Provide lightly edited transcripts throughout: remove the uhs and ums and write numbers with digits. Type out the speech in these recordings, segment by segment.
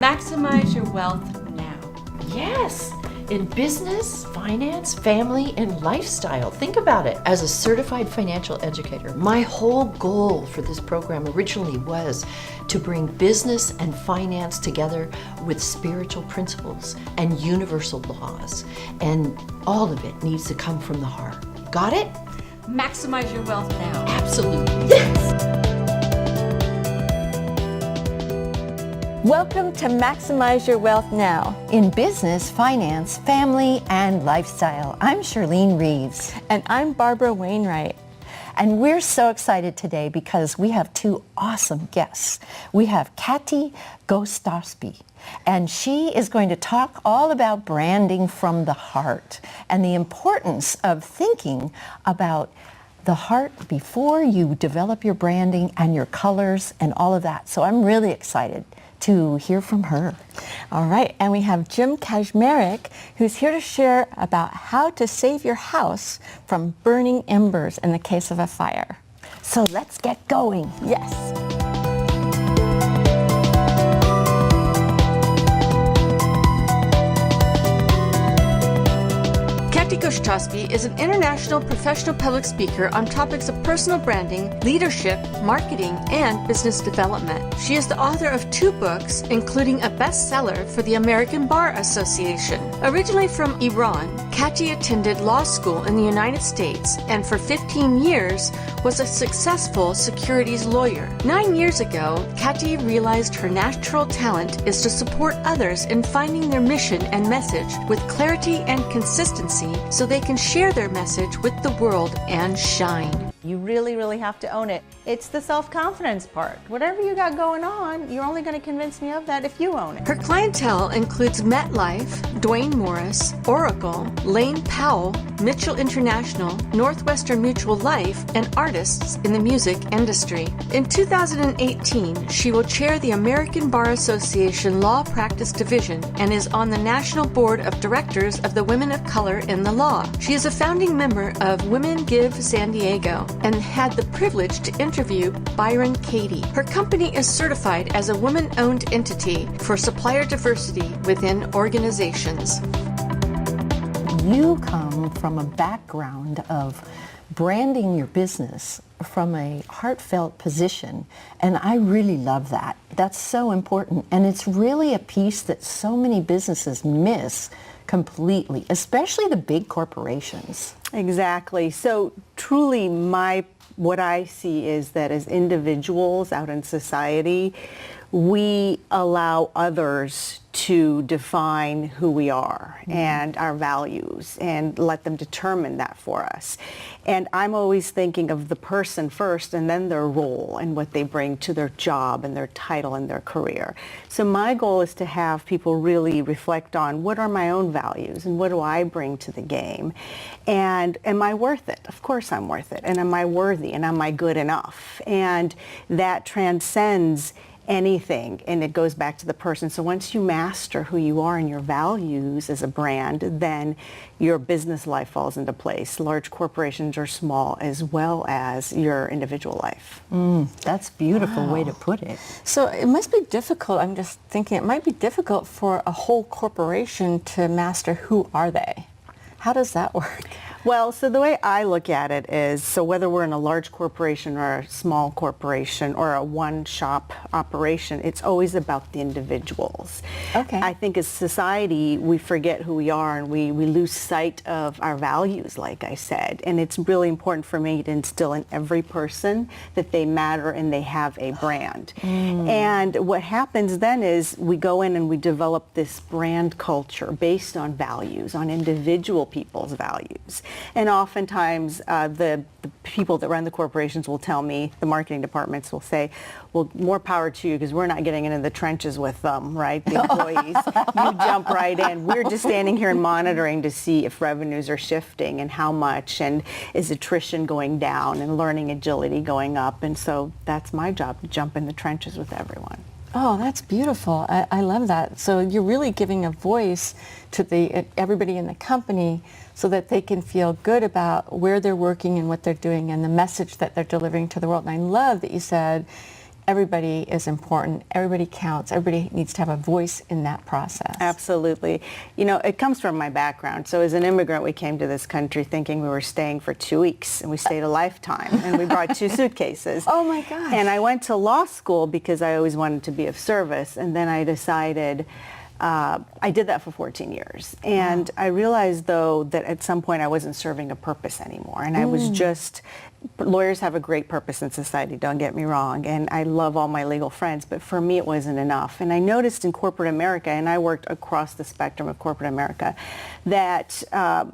Maximize your wealth now. Yes, in business, finance, family, and lifestyle. Think about it. As a certified financial educator, my whole goal for this program originally was to bring business and finance together with spiritual principles and universal laws. And all of it needs to come from the heart. Got it? Maximize your wealth now. Absolutely. Yes! Welcome to Maximize Your Wealth Now. In business, finance, family, and lifestyle. I'm Shirlene Reeves. And I'm Barbara Wainwright. And we're so excited today because we have two awesome guests. We have Katy Goshtasbi, and she is going to talk all about branding from the heart and the importance of thinking about the heart before you develop your branding and your colors and all of that. So I'm really excited to hear from her. All right, and we have Jim Kazmarek, who's here to share about how to save your house from burning embers in the case of a fire. So let's get going. Yes. Katy Goshtasbi is an international professional public speaker on topics of personal branding, leadership, marketing, and business development. She is the author of 2 books, including a bestseller for the American Bar Association. Originally from Iran, Katy attended law school in the United States and for 15 years was a successful securities lawyer. 9 years ago, Katy realized her natural talent is to support others in finding their mission and message with clarity and consistency so they can share their message with the world and shine. You really have to own it. It's the self-confidence part. Whatever you got going on, you're only going to convince me of that if you own it. Her clientele includes MetLife, Dwayne Morris, Oracle, Lane Powell, Mitchell International, Northwestern Mutual Life, and artists in the music industry. In 2018, she will chair the American Bar Association Law Practice Division and is on the National Board of Directors of the Women of Color in the Law. She is a founding member of Women Give San Diego and had the privilege to interview Byron Katie. Her company is certified as a woman-owned entity for supplier diversity within organizations. You come from a background of branding your business from a heartfelt position, and I really love that. That's so important, and it's really a piece that so many businesses miss completely, especially the big corporations. Exactly. So truly what I see is that as individuals out in society, we allow others to define who we are and our values and let them determine that for us. And I'm always thinking of the person first and then their role and what they bring to their job and their title and their career. So my goal is to have people really reflect on what are my own values and what do I bring to the game, and am I worth it? Of course I'm worth it. And am I worthy? And am I good enough? And that transcends anything, and it goes back to the person. So once you master who you are and your values as a brand, then your business life falls into place, large corporations or small, as well as your individual life. That's a beautiful way to put it. So it must be difficult, I'm just thinking, it might be difficult for a whole corporation to master who are they. How does that work? Well, so the way I look at it is, so whether we're in a large corporation or a small corporation or a one-shop operation, it's always about the individuals. Okay. I think as society, we forget who we are and we lose sight of our values, like I said. And it's really important for me to instill in every person that they matter and they have a brand. And what happens then is we go in and we develop this brand culture based on values, on individual people's values. And oftentimes the people that run the corporations will tell me, the marketing departments will say, well, more power to you because we're not getting into the trenches with them, right? The employees. You jump right in. We're just standing here and monitoring to see if revenues are shifting and how much, and is attrition going down and learning agility going up. And so that's my job, to jump in the trenches with everyone. Oh, that's beautiful. I love that. So you're really giving a voice to everybody in the company so that they can feel good about where they're working and what they're doing and the message that they're delivering to the world. And I love that you said everybody is important, everybody counts, everybody needs to have a voice in that process. Absolutely. You know, it comes from my background. So as an immigrant, we came to this country thinking we were staying for 2 weeks, and we stayed a lifetime, and we brought 2 suitcases. Oh my gosh. And I went to law school because I always wanted to be of service, and then I decided I did that for 14 years. And I realized, though, that at some point I wasn't serving a purpose anymore. And I was just, lawyers have a great purpose in society, don't get me wrong. And I love all my legal friends, but for me it wasn't enough. And I noticed in corporate America, and I worked across the spectrum of corporate America, that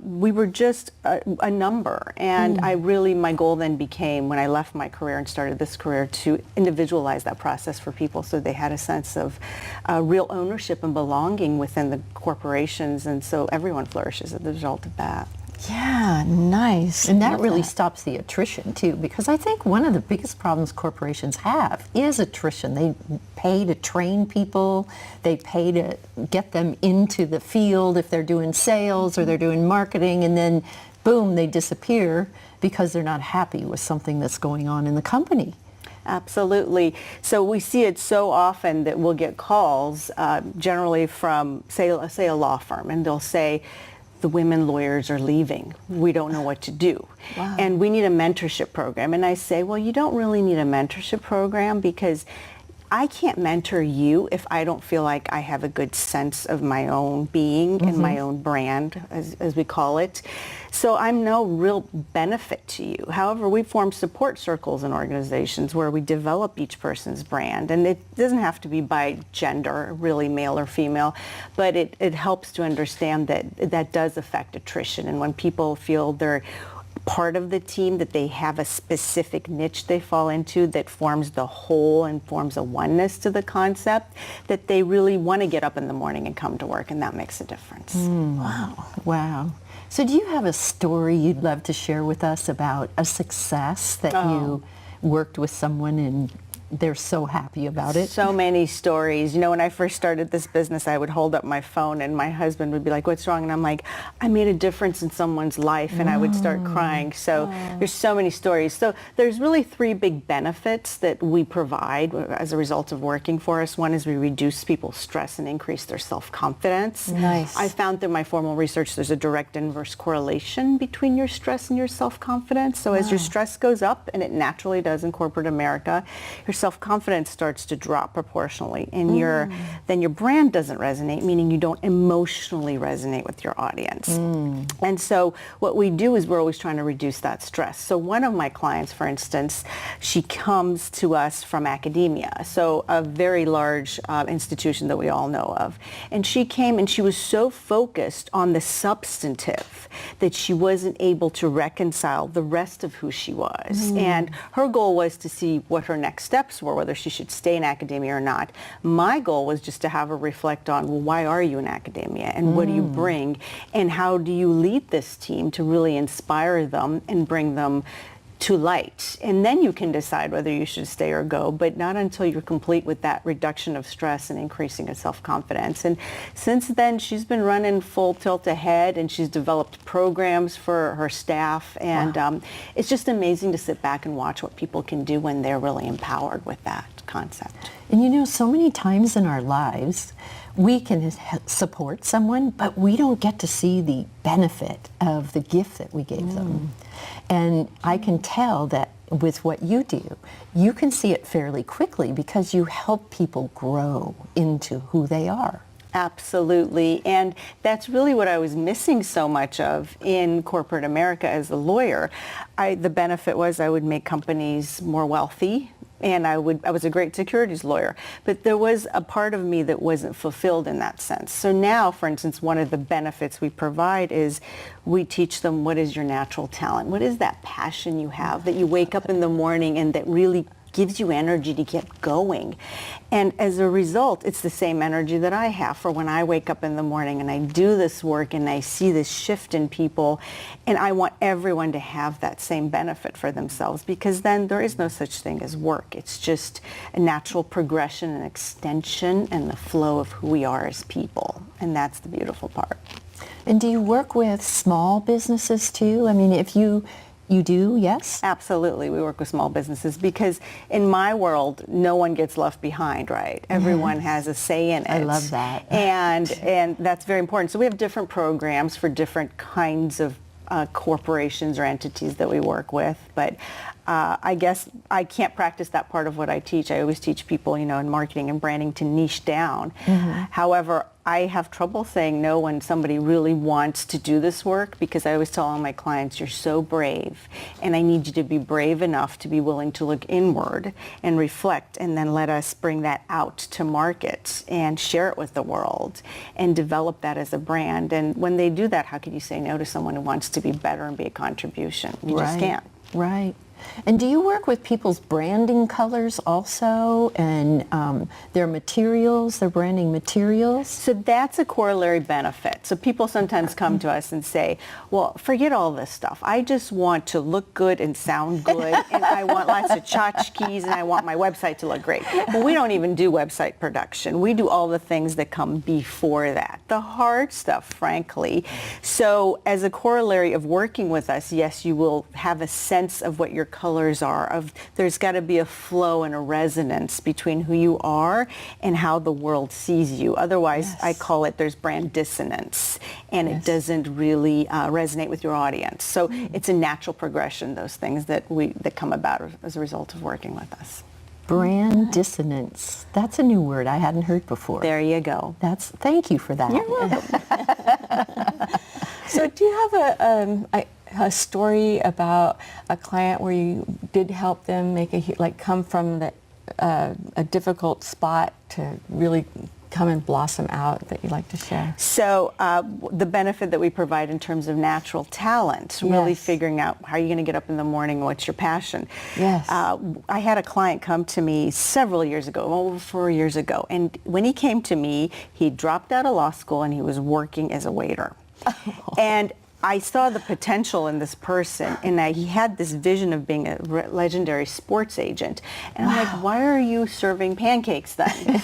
we were just a number. And I really, my goal then became, when I left my career and started this career, to individualize that process for people so they had a sense of real ownership and belonging within the corporations, and so everyone flourishes as a result of that. Yeah, nice. And that Love really stops the attrition too, because I think one of the biggest problems corporations have is attrition. They pay to train people, they pay to get them into the field if they're doing sales or they're doing marketing, and then boom, they disappear because they're not happy with something that's going on in the company. Absolutely. So we see it so often that we'll get calls, generally from, say a law firm, and they'll say, the women lawyers are leaving. We don't know what to do. Wow. And we need a mentorship program. And I say, well, you don't really need a mentorship program, because I can't mentor you if I don't feel like I have a good sense of my own being and my own brand, as we call it. So I'm no real benefit to you. However, we form support circles in organizations where we develop each person's brand. And it doesn't have to be by gender, really male or female, but it helps to understand that that does affect attrition. And when people feel they're part of the team, that they have a specific niche they fall into that forms the whole and forms a oneness to the concept, that they really want to get up in the morning and come to work, and that makes a difference. Wow. Wow. So do you have a story you'd love to share with us about a success that you worked with someone and they're so happy about it? So many stories. You know, when I first started this business, I would hold up my phone and my husband would be like, what's wrong? And I'm like, I made a difference in someone's life, and I would start crying. So there's so many stories. So there's really 3 big benefits that we provide as a result of working for us. One is we reduce people's stress and increase their self-confidence. Nice. I found through my formal research there's a direct inverse correlation between your stress and your self-confidence. So as your stress goes up, and it naturally does in corporate America, your self-confidence starts to drop proportionally, and then your brand doesn't resonate, meaning you don't emotionally resonate with your audience. And so what we do is we're always trying to reduce that stress. So one of my clients, for instance, she comes to us from academia, so a very large institution that we all know of. And she came and she was so focused on the substantive that she wasn't able to reconcile the rest of who she was. And her goal was to see what her next steps were, whether she should stay in academia or not. My goal was just to have her reflect on, well, why are you in academia, and what do you bring, and how do you lead this team to really inspire them and bring them to light. And then you can decide whether you should stay or go, but not until you're complete with that reduction of stress and increasing of self-confidence. And since then, she's been running full tilt ahead, and she's developed programs for her staff. And it's just amazing to sit back and watch what people can do when they're really empowered with that concept. And you know, so many times in our lives, we can support someone, but we don't get to see the benefit of the gift that we gave them. And I can tell that with what you do, you can see it fairly quickly because you help people grow into who they are. Absolutely. And that's really what I was missing so much of in corporate America as a lawyer. The benefit was I would make companies more wealthy, and I was a great securities lawyer, but there was a part of me that wasn't fulfilled in that sense. So now, for instance, one of the benefits we provide is we teach them, what is your natural talent? What is that passion you have that you wake up in the morning and that really gives you energy to get going? And as a result, it's the same energy that I have for when I wake up in the morning and I do this work and I see this shift in people, and I want everyone to have that same benefit for themselves, because then there is no such thing as work. It's just a natural progression and extension and the flow of who we are as people. And that's the beautiful part. And do you work with small businesses too? I mean, if you You do, yes? Absolutely. We work with small businesses because in my world, no one gets left behind, right? Everyone has a say in it. I love that. And that's very important. So we have different programs for different kinds of corporations or entities that we work with. But I guess I can't practice that part of what I teach. I always teach people, in marketing and branding to niche down. However, I have trouble saying no when somebody really wants to do this work because I always tell all my clients, you're so brave and I need you to be brave enough to be willing to look inward and reflect and then let us bring that out to market and share it with the world and develop that as a brand. And when they do that, how can you say no to someone who wants to be better and be a contribution? You just can't. Right. And do you work with people's branding colors also and their materials, their branding materials? So that's a corollary benefit. So people sometimes come to us and say, well, forget all this stuff. I just want to look good and sound good and I want lots of tchotchkes and I want my website to look great. Well, we don't even do website production. We do all the things that come before that, the hard stuff, frankly. So as a corollary of working with us, yes, you will have a sense of what your colors are. There's got to be a flow and a resonance between who you are and how the world sees you. Otherwise, I call it there's brand dissonance and it doesn't really resonate with your audience. So it's a natural progression, those things that come about as a result of working with us. Brand dissonance. That's a new word I hadn't heard before. There you go. Thank you for that. You're welcome. So do you have a story about a client where you did help them come from a difficult spot to really come and blossom out that you'd like to share? So the benefit that we provide in terms of natural talent, really figuring out how you're going to get up in the morning, what's your passion. Yes. I had a client come to me several years ago, over 4 years ago, and when he came to me, he dropped out of law school and he was working as a waiter. And I saw the potential in this person, and he had this vision of being a legendary sports agent. And I'm like, why are you serving pancakes then?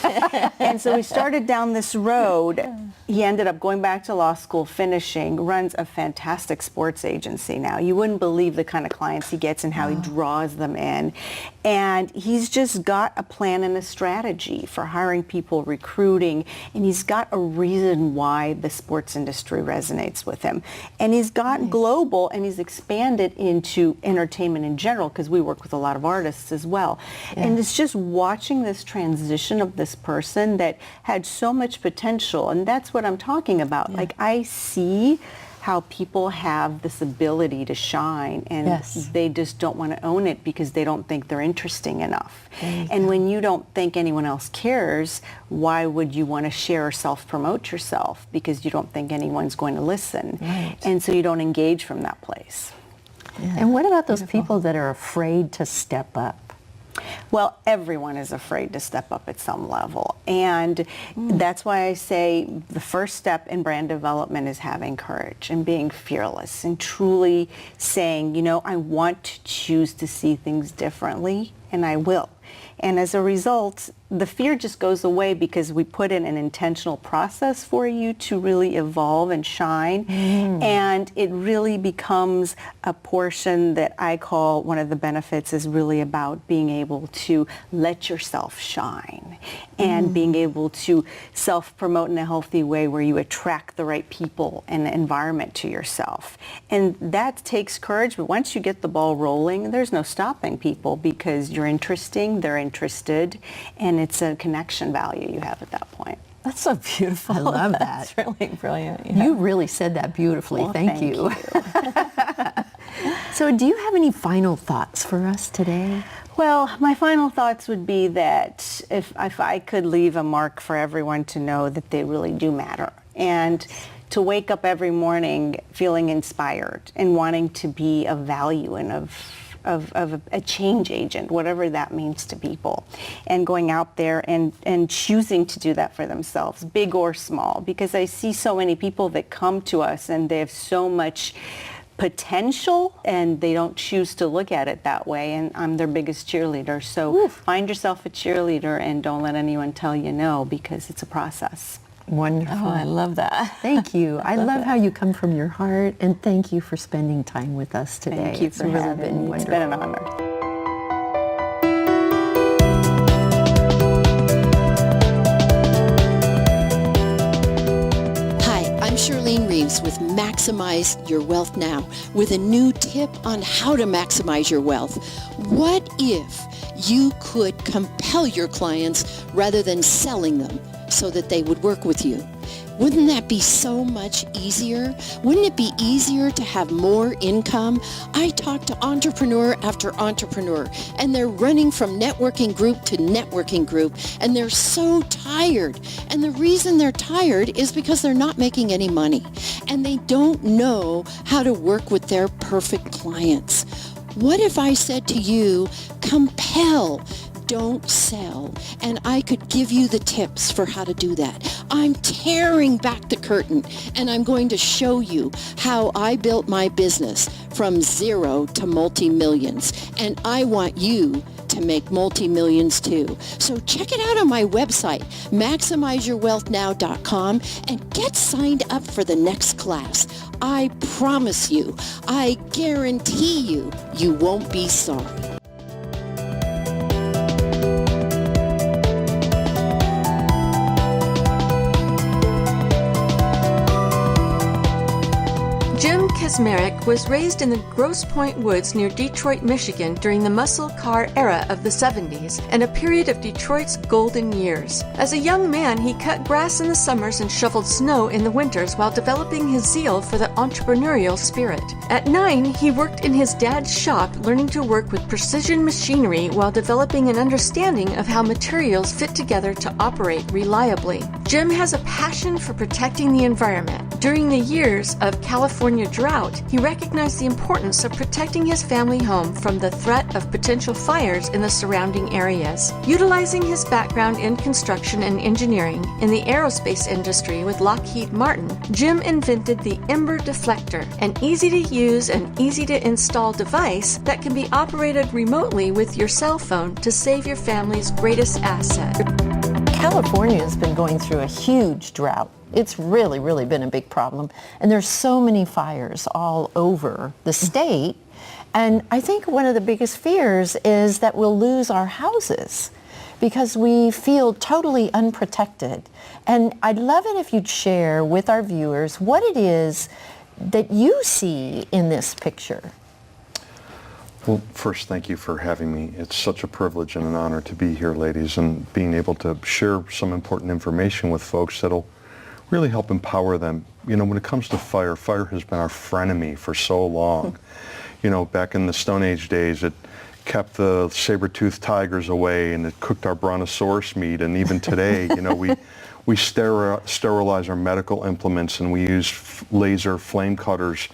And so we started down this road. He ended up going back to law school, finishing, runs a fantastic sports agency now. You wouldn't believe the kind of clients he gets and how he draws them in. And he's just got a plan and a strategy for hiring people, recruiting, and he's got a reason why the sports industry resonates with him. And he's gotten global and he's expanded into entertainment in general because we work with a lot of artists as well. And it's just watching this transition of this person that had so much potential, and that's what I'm talking about. Like, I see how people have this ability to shine and they just don't want to own it because they don't think they're interesting enough. And when you don't think anyone else cares, why would you want to share or self-promote yourself? Because you don't think anyone's going to listen. And so you don't engage from that place. And what about those people that are afraid to step up? Well, everyone is afraid to step up at some level. And that's why I say the first step in brand development is having courage and being fearless and truly saying, I want to choose to see things differently, and I will. And as a result, the fear just goes away because we put in an intentional process for you to really evolve and shine. And it really becomes a portion that I call one of the benefits is really about being able to let yourself shine and being able to self-promote in a healthy way where you attract the right people and environment to yourself. And that takes courage, but once you get the ball rolling, there's no stopping people because you're interesting, they're interested, and it's a connection value you have at that point. That's so beautiful. I love that. That's really brilliant. You really said that beautifully. Well, thank you. So do you have any final thoughts for us today? Well, my final thoughts would be that if I could leave a mark for everyone to know that they really do matter, and to wake up every morning feeling inspired and wanting to be of value and of a change agent, whatever that means to people, and going out there and choosing to do that for themselves, big or small, because I see so many people that come to us and they have so much potential and they don't choose to look at it that way, and I'm their biggest cheerleader. So find yourself a cheerleader and don't let anyone tell you no, because it's a process. Wonderful. Oh, I love that. Thank you. I love how you come from your heart, and thank you for spending time with us today. Thank you It's for really having been me. It's wonderful. been an honor. Hi, I'm Shirlene Reeves with Maximize Your Wealth Now with a new tip on how to maximize your wealth. What if you could compel your clients rather than selling them so that they would work with you? Wouldn't that be so much easier? Wouldn't it be easier to have more income? I talk to entrepreneur after entrepreneur, and they're running from networking group to networking group, and they're so tired. And the reason they're tired is because they're not making any money, and they don't know how to work with their perfect clients. What if I said to you, compel, don't sell, and I could give you the tips for how to do that? I'm tearing back the curtain, and I'm going to show you how I built my business from zero to multi-millions, and I want you to make multi-millions too. So check it out on my website, maximizeyourwealthnow.com, and get signed up for the next class. I promise you, I guarantee you, you won't be sorry. Jim Kazmarek was raised in the Grosse Pointe Woods near Detroit, Michigan during the muscle car era of the 70s and a period of Detroit's golden years. As a young man, he cut grass in the summers and shoveled snow in the winters while developing his zeal for the entrepreneurial spirit. At 9, he worked in his dad's shop, learning to work with precision machinery while developing an understanding of how materials fit together to operate reliably. Jim has a passion for protecting the environment. During the years of California drought, he recognized the importance of protecting his family home from the threat of potential fires in the surrounding areas. Utilizing his background in construction and engineering in the aerospace industry with Lockheed Martin, Jim invented the Ember deflector, an easy-to-use and easy-to-install device that can be operated remotely with your cell phone to save your family's greatest asset. California has been going through a huge drought. It's really, really been a big problem. And there's so many fires all over the state. And I think one of the biggest fears is that we'll lose our houses because we feel totally unprotected. And I'd love it if you'd share with our viewers what it is that you see in this picture. Well, first, thank you for having me. It's such a privilege and an honor to be here, ladies, and being able to share some important information with folks that'll really help empower them. You know, when it comes to fire, fire has been our frenemy for so long. You know, back in the Stone Age days, it kept the saber-toothed tigers away, and it cooked our brontosaurus meat, and even today, you know, we sterilize our medical implements, and we use laser flame cutters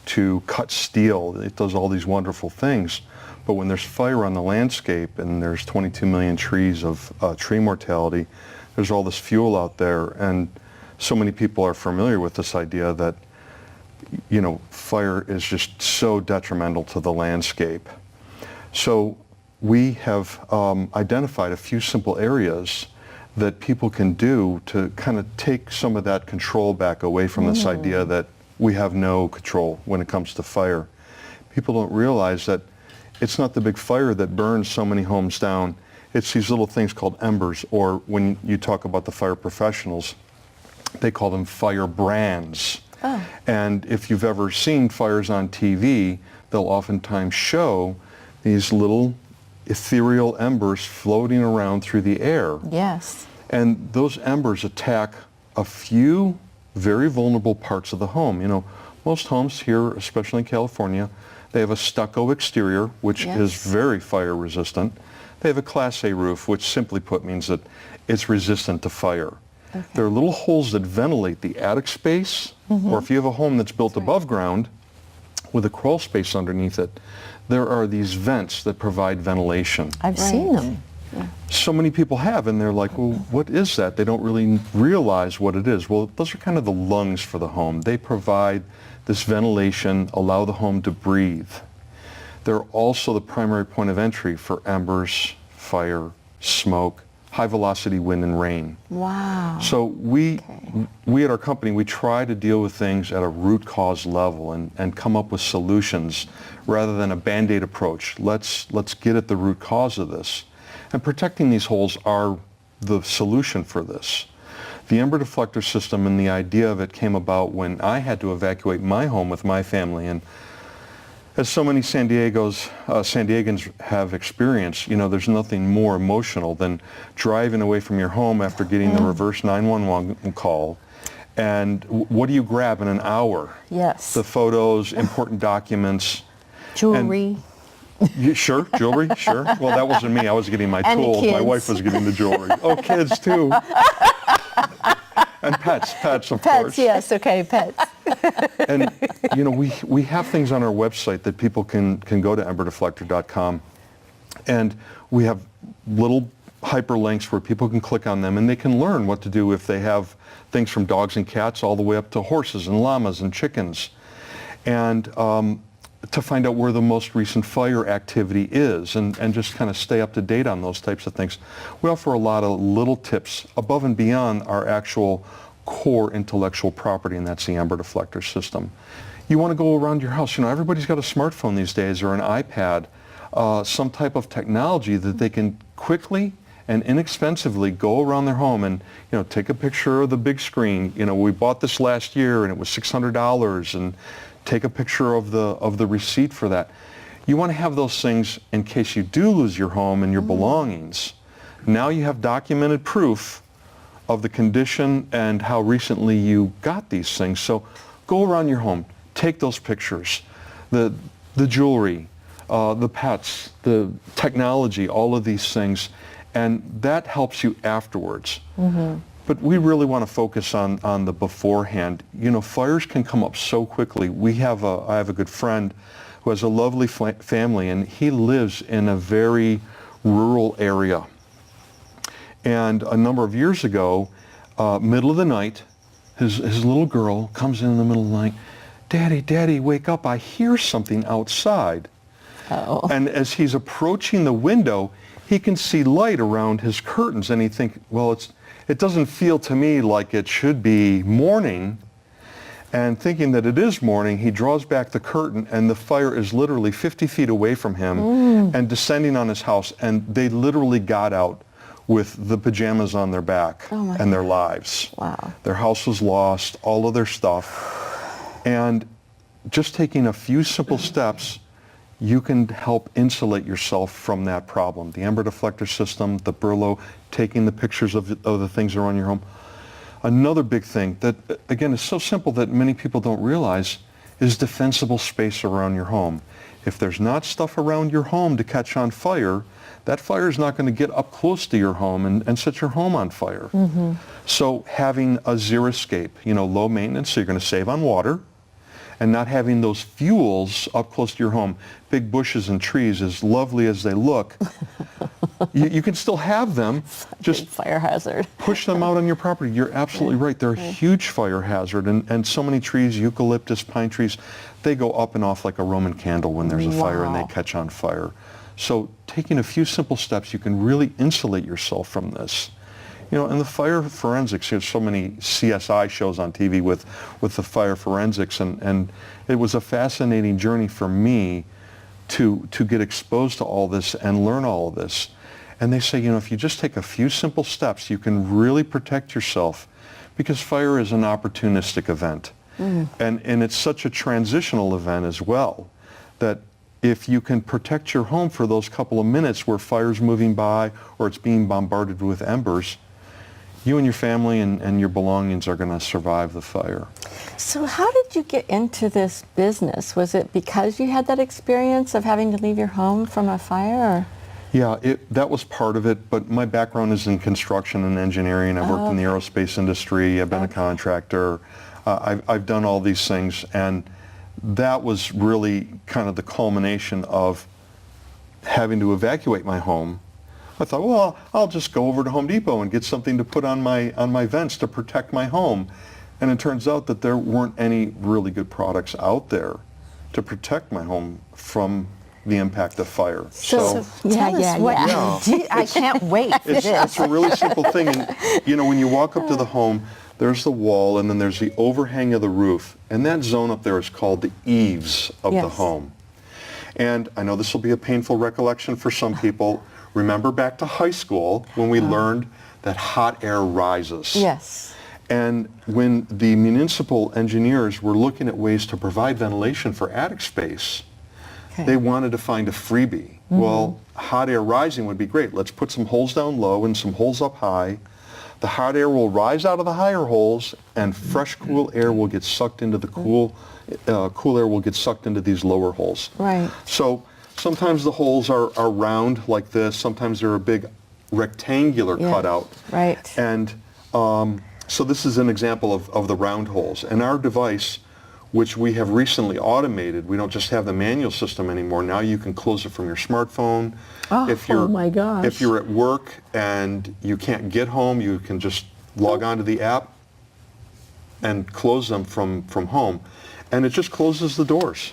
to cut steel. It does all these wonderful things. But when there's fire on the landscape and there's 22 million trees of tree mortality, there's all this fuel out there, and so many people are familiar with this idea that, you know, fire is just so detrimental to the landscape. So we have identified a few simple areas that people can do to kind of take some of that control back away from this idea that we have no control when it comes to fire. People don't realize that it's not the big fire that burns so many homes down. It's these little things called embers, or when you talk about the fire professionals, they call them fire brands. Oh. And if you've ever seen fires on TV, they'll oftentimes show these little ethereal embers floating around through the air. Yes. And those embers attack a few very vulnerable parts of the home. You know, most homes here, especially in California, they have a stucco exterior, which is very fire resistant. They have a Class A roof, which simply put means that it's resistant to fire. Okay. There are little holes that ventilate the attic space, or if you have a home that's built above ground with a crawl space underneath it, there are these vents that provide ventilation. I've seen them. So many people have, and they're like, well, what is that? They don't really realize what it is. Well, those are kind of the lungs for the home. They provide this ventilation, allow the home to breathe. They're also the primary point of entry for embers, fire, smoke, high velocity wind and rain. Wow. So we at our company, we try to deal with things at a root cause level and come up with solutions rather than a Band-Aid approach. Let's get at the root cause of this. And protecting these holes are the solution for this. The Ember deflector system and the idea of it came about when I had to evacuate my home with my family. And as so many San Diegans have experienced, you know, there's nothing more emotional than driving away from your home after getting the reverse 911 call. And what do you grab in an hour? Yes. The photos, important documents. Jewelry. Sure, jewelry, sure. Well, that wasn't me. I was getting my And the tools. My kids. wife was getting the jewelry. Oh, kids too. And pets, of course. Pets, yes, okay, pets. And you know, we have things on our website that people can go to emberdeflector.com, and we have little hyperlinks where people can click on them and they can learn what to do if they have things from dogs and cats all the way up to horses and llamas and chickens, and to find out where the most recent fire activity is and just kind of stay up to date on those types of things. We offer a lot of little tips above and beyond our actual core intellectual property, and that's the Ember deflector system. You want to go around your house. You know, everybody's got a smartphone these days or an iPad, some type of technology that they can quickly and inexpensively go around their home and, you know, take a picture of the big screen. You know, we bought this last year and it was $600, and take a picture of the receipt for that. You want to have those things in case you do lose your home and your belongings. Now you have documented proof of the condition and how recently you got these things. So go around your home, take those pictures, the jewelry, the pets, the technology, all of these things, and that helps you afterwards. But we really want to focus on the beforehand. You know, fires can come up so quickly. I have a good friend who has a lovely family, and he lives in a very rural area. And a number of years ago, middle of the night, his little girl comes in the middle of the night, Daddy, wake up, I hear something outside. Oh. And as he's approaching the window, he can see light around his curtains, and he thinks, well, it doesn't feel to me like it should be morning. And thinking that it is morning, he draws back the curtain, and the fire is literally 50 feet away from him and descending on his house. And they literally got out with the pajamas on their back and their lives. Wow. Their house was lost, all of their stuff. And just taking a few simple steps, you can help insulate yourself from that problem. The Ember deflector system, the Burlo, taking the pictures of the things that are on your home. Another big thing that, again, is so simple that many people don't realize is defensible space around your home. If there's not stuff around your home to catch on fire, that fire is not going to get up close to your home and set your home on fire. So having a zero escape, you know, low maintenance, so you're going to save on water, and not having those fuels up close to your home. Big bushes and trees, as lovely as they look, you can still have them. Just fire hazard. push them out on your property. You're absolutely right. They're a huge fire hazard. And so many trees, eucalyptus, pine trees, they go up and off like a Roman candle when there's a fire and they catch on fire. So taking a few simple steps, you can really insulate yourself from this. You know, and the fire forensics, there's so many CSI shows on TV with the fire forensics, and it was a fascinating journey for me to get exposed to all this and learn all of this. And they say, you know, if you just take a few simple steps, you can really protect yourself, because fire is an opportunistic event. And it's such a transitional event as well, that if you can protect your home for those couple of minutes where fire's moving by or it's being bombarded with embers, you and your family and your belongings are going to survive the fire. So how did you get into this business? Was it because you had that experience of having to leave your home from a fire? Or? Yeah, that was part of it, but my background is in construction and engineering. I've worked in the aerospace industry. I've been a contractor. I've done all these things, and that was really kind of the culmination of having to evacuate my home. I thought, well, I'll just go over to Home Depot and get something to put on my vents to protect my home. And it turns out that there weren't any really good products out there to protect my home from the impact of fire. So- Tell us what you do. I can't wait for It's this. a really simple thing. And, you know, when you walk up to the home, there's the wall, and then there's the overhang of the roof. And that zone up there is called the eaves of the Yes. home. And I know this will be a painful recollection for some people. Remember back to high school when we learned that hot air rises. Yes. And when the municipal engineers were looking at ways to provide ventilation for attic space, they wanted to find a freebie. Well, hot air rising would be great. Let's put some holes down low and some holes up high. The hot air will rise out of the higher holes, and fresh, cool air will get sucked into the cool air will get sucked into these lower holes. Right. So sometimes the holes are round like this. Sometimes they're a big rectangular Yeah. cutout. Right. And so this is an example of the round holes. And our device, which we have recently automated, we don't just have the manual system anymore. Now you can close it from your smartphone. Oh my gosh. If you're at work and you can't get home, you can just log on to the app and close them from home. And it just closes the doors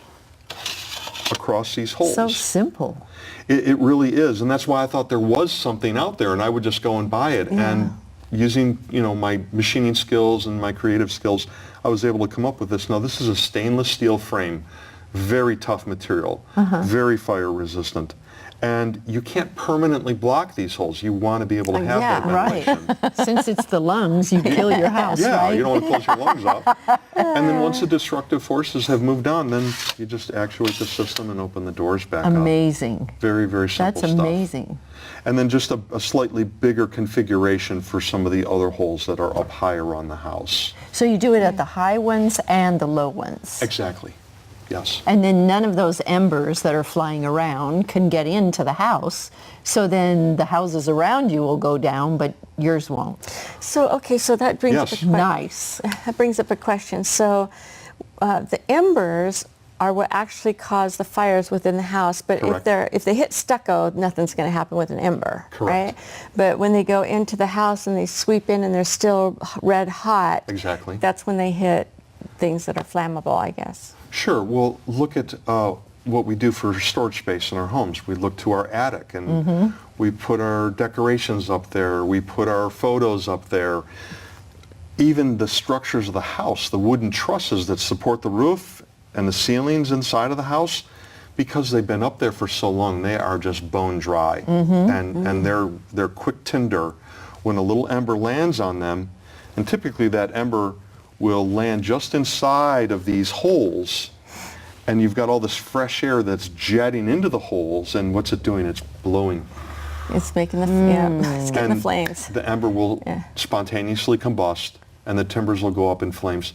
across these holes. So simple. It really is, and that's why I thought there was something out there, and I would just go and buy it. And using, you know, my machining skills and my creative skills, I was able to come up with this. Now, this is a stainless steel frame, very tough material, very fire resistant. And you can't permanently block these holes. You want to be able to have that ventilation. Since it's the lungs, you kill your house, Yeah, right? you don't want to close your lungs off. And then once the destructive forces have moved on, then you just actuate the system and open the doors back up. Amazing. Very, very simple That's stuff. amazing. And then just a slightly bigger configuration for some of the other holes that are up higher on the house. So you do it at the high ones and the low ones. Exactly. Yes. And then none of those embers that are flying around can get into the house. So then the houses around you will go down, but yours won't. So, okay, so that brings up a Yes. question. Nice. That brings up a question. So the embers are what actually cause the fires within the house, but Correct. if they hit stucco, nothing's going to happen with an ember, Correct. right? But when they go into the house and they sweep in and they're still red hot, Exactly. that's when they hit things that are flammable, I guess. Sure. Well, look at what we do for storage space in our homes. We look to our attic and we put our decorations up there. We put our photos up there. Even the structures of the house, the wooden trusses that support the roof and the ceilings inside of the house, because they've been up there for so long, they are just bone dry. And they're quick tinder. When a little ember lands on them, and typically that ember will land just inside of these holes, and you've got all this fresh air that's jetting into the holes, and what's it doing? It's blowing. It's making the, it's getting the And flames. The ember will Yeah. spontaneously combust, and the timbers will go up in flames.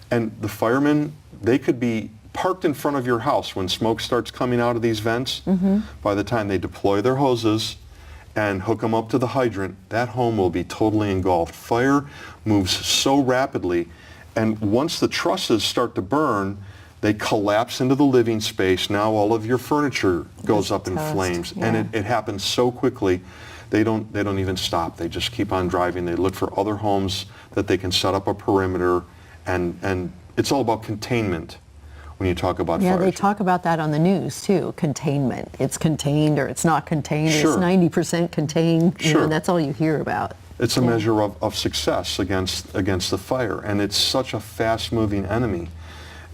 And the firemen, they could be parked in front of your house when smoke starts coming out of these vents. By the time they deploy their hoses and hook them up to the hydrant, that home will be totally engulfed. Fire moves so rapidly, and once the trusses start to burn, they collapse into the living space. Now all of your furniture goes up in toast, flames, yeah. and it happens so quickly. They don't even stop. They just keep on driving. They look for other homes that they can set up a perimeter, and it's all about containment when you talk about Yeah, fires. they talk about that on the news too, containment. It's contained or it's not contained, or Sure. it's 90% contained. You know, Sure. that's all you hear about. It's a measure of success against the fire, and it's such a fast-moving enemy.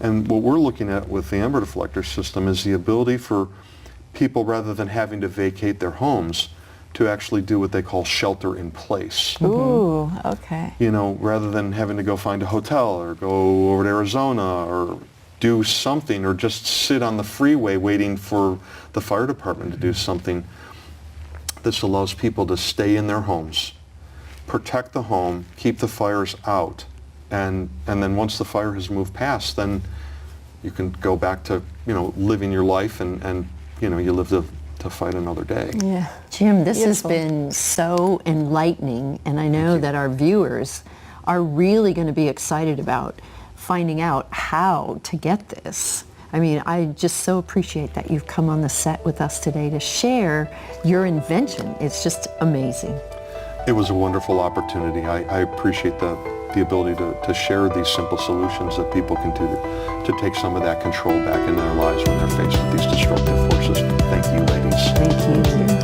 And what we're looking at with the Ember deflector system is the ability for people, rather than having to vacate their homes, to actually do what they call shelter in place. Ooh, okay. You know, rather than having to go find a hotel or go over to Arizona or do something, or just sit on the freeway waiting for the fire department to do something. This allows people to stay in their homes, protect the home, keep the fires out, and then once the fire has moved past, then you can go back to, you know, living your life, and you know, you live to fight another day. Yeah. Jim, this Beautiful. has been so enlightening, and I know that our viewers are really going to be excited about finding out how to get this. I mean, I just so appreciate that you've come on the set with us today to share your invention. It's just amazing. It was a wonderful opportunity. I appreciate the the ability to share these simple solutions that people can do to take some of that control back in their lives when they're faced with these destructive forces. Thank you, ladies. Thank you.